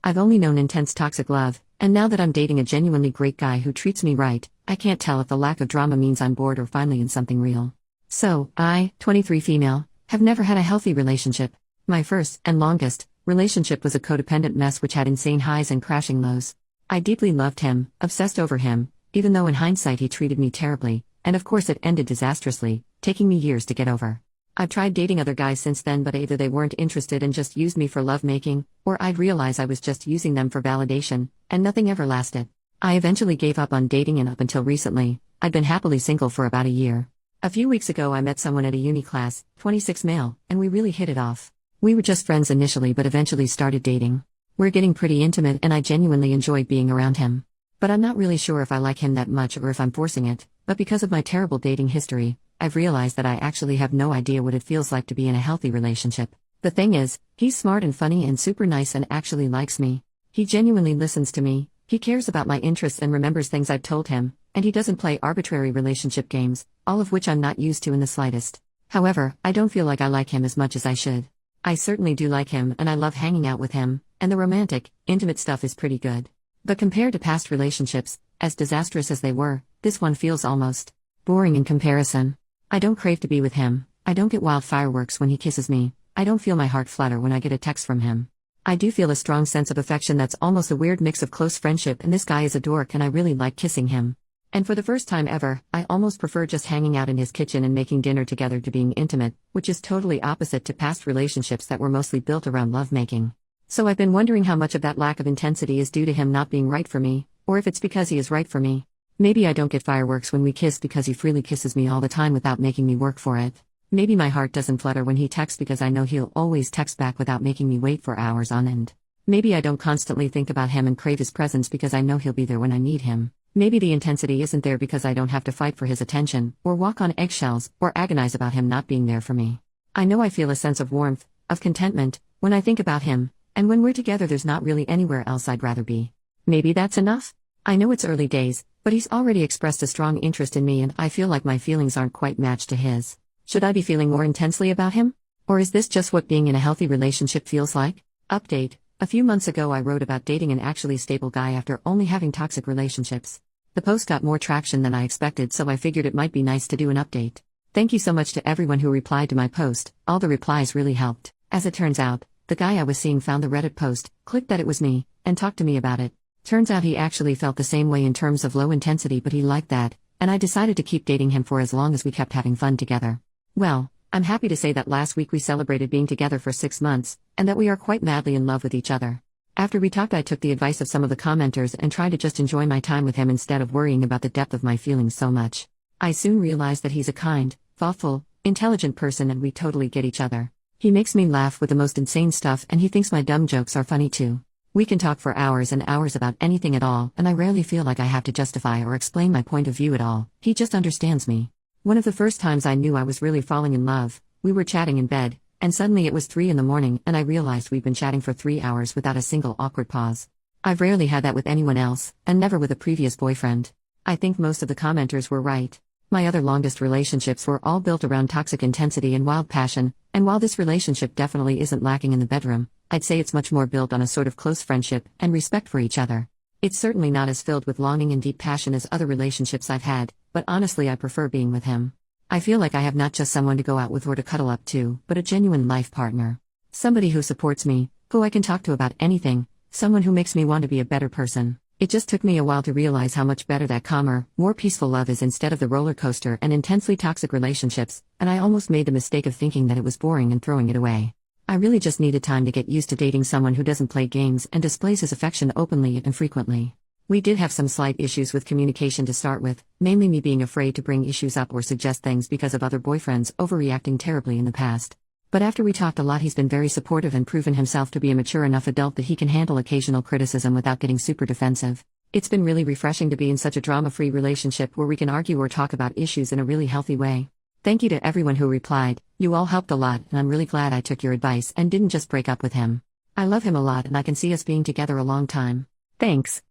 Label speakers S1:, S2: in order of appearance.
S1: I've only known intense toxic love, and now that I'm dating a genuinely great guy who treats me right, I can't tell if the lack of drama means I'm bored or finally in something real. So, I, 23 female, have never had a healthy relationship. My first, and longest, relationship was a codependent mess which had insane highs and crashing lows. I deeply loved him, obsessed over him, even though in hindsight he treated me terribly, and of course it ended disastrously, taking me years to get over. I've tried dating other guys since then, but either they weren't interested and just used me for lovemaking, or I'd realize I was just using them for validation, and nothing ever lasted. I eventually gave up on dating, and up until recently, I'd been happily single for about a year. A few weeks ago I met someone at a uni class, 26 male, and we really hit it off. We were just friends initially but eventually started dating. We're getting pretty intimate and I genuinely enjoy being around him. But I'm not really sure if I like him that much or if I'm forcing it, but because of my terrible dating history, I've realized that I actually have no idea what it feels like to be in a healthy relationship. The thing is, he's smart and funny and super nice and actually likes me. He genuinely listens to me, he cares about my interests and remembers things I've told him, and he doesn't play arbitrary relationship games, all of which I'm not used to in the slightest. However, I don't feel like I like him as much as I should. I certainly do like him and I love hanging out with him, and the romantic, intimate stuff is pretty good. But compared to past relationships, as disastrous as they were, this one feels almost boring in comparison. I don't crave to be with him, I don't get wild fireworks when he kisses me, I don't feel my heart flutter when I get a text from him. I do feel a strong sense of affection that's almost a weird mix of close friendship, and this guy is a dork and I really like kissing him. And for the first time ever, I almost prefer just hanging out in his kitchen and making dinner together to being intimate, which is totally opposite to past relationships that were mostly built around lovemaking. So I've been wondering how much of that lack of intensity is due to him not being right for me, or if it's because he is right for me. Maybe I don't get fireworks when we kiss because he freely kisses me all the time without making me work for it. Maybe my heart doesn't flutter when he texts because I know he'll always text back without making me wait for hours on end. Maybe I don't constantly think about him and crave his presence because I know he'll be there when I need him. Maybe the intensity isn't there because I don't have to fight for his attention, or walk on eggshells, or agonize about him not being there for me. I know I feel a sense of warmth, of contentment, when I think about him, and when we're together there's not really anywhere else I'd rather be. Maybe that's enough? I know it's early days, but he's already expressed a strong interest in me and I feel like my feelings aren't quite matched to his. Should I be feeling more intensely about him? Or is this just what being in a healthy relationship feels like? Update: a few months ago I wrote about dating an actually stable guy after only having toxic relationships. The post got more traction than I expected, so I figured it might be nice to do an update. Thank you so much to everyone who replied to my post, all the replies really helped. As it turns out, the guy I was seeing found the Reddit post, clicked that it was me, and talked to me about it. Turns out he actually felt the same way in terms of low intensity, but he liked that, and I decided to keep dating him for as long as we kept having fun together. Well, I'm happy to say that last week we celebrated being together for 6 months, and that we are quite madly in love with each other. After we talked I took the advice of some of the commenters and tried to just enjoy my time with him instead of worrying about the depth of my feelings so much. I soon realized that he's a kind, thoughtful, intelligent person and we totally get each other. He makes me laugh with the most insane stuff and he thinks my dumb jokes are funny too. We can talk for hours and hours about anything at all, and I rarely feel like I have to justify or explain my point of view at all. He just understands me. One of the first times I knew I was really falling in love, we were chatting in bed, and suddenly it was 3 a.m. and I realized we'd been chatting for 3 hours without a single awkward pause. I've rarely had that with anyone else, and never with a previous boyfriend. I think most of the commenters were right. My other longest relationships were all built around toxic intensity and wild passion, and while this relationship definitely isn't lacking in the bedroom, I'd say it's much more built on a sort of close friendship and respect for each other. It's certainly not as filled with longing and deep passion as other relationships I've had, but honestly I prefer being with him. I feel like I have not just someone to go out with or to cuddle up to, but a genuine life partner. Somebody who supports me, who I can talk to about anything, someone who makes me want to be a better person. It just took me a while to realize how much better that calmer, more peaceful love is instead of the roller coaster and intensely toxic relationships, and I almost made the mistake of thinking that it was boring and throwing it away. I really just needed time to get used to dating someone who doesn't play games and displays his affection openly and frequently. We did have some slight issues with communication to start with, mainly me being afraid to bring issues up or suggest things because of other boyfriends overreacting terribly in the past. But after we talked a lot he's been very supportive and proven himself to be a mature enough adult that he can handle occasional criticism without getting super defensive. It's been really refreshing to be in such a drama-free relationship where we can argue or talk about issues in a really healthy way. Thank you to everyone who replied, you all helped a lot and I'm really glad I took your advice and didn't just break up with him. I love him a lot and I can see us being together a long time. Thanks.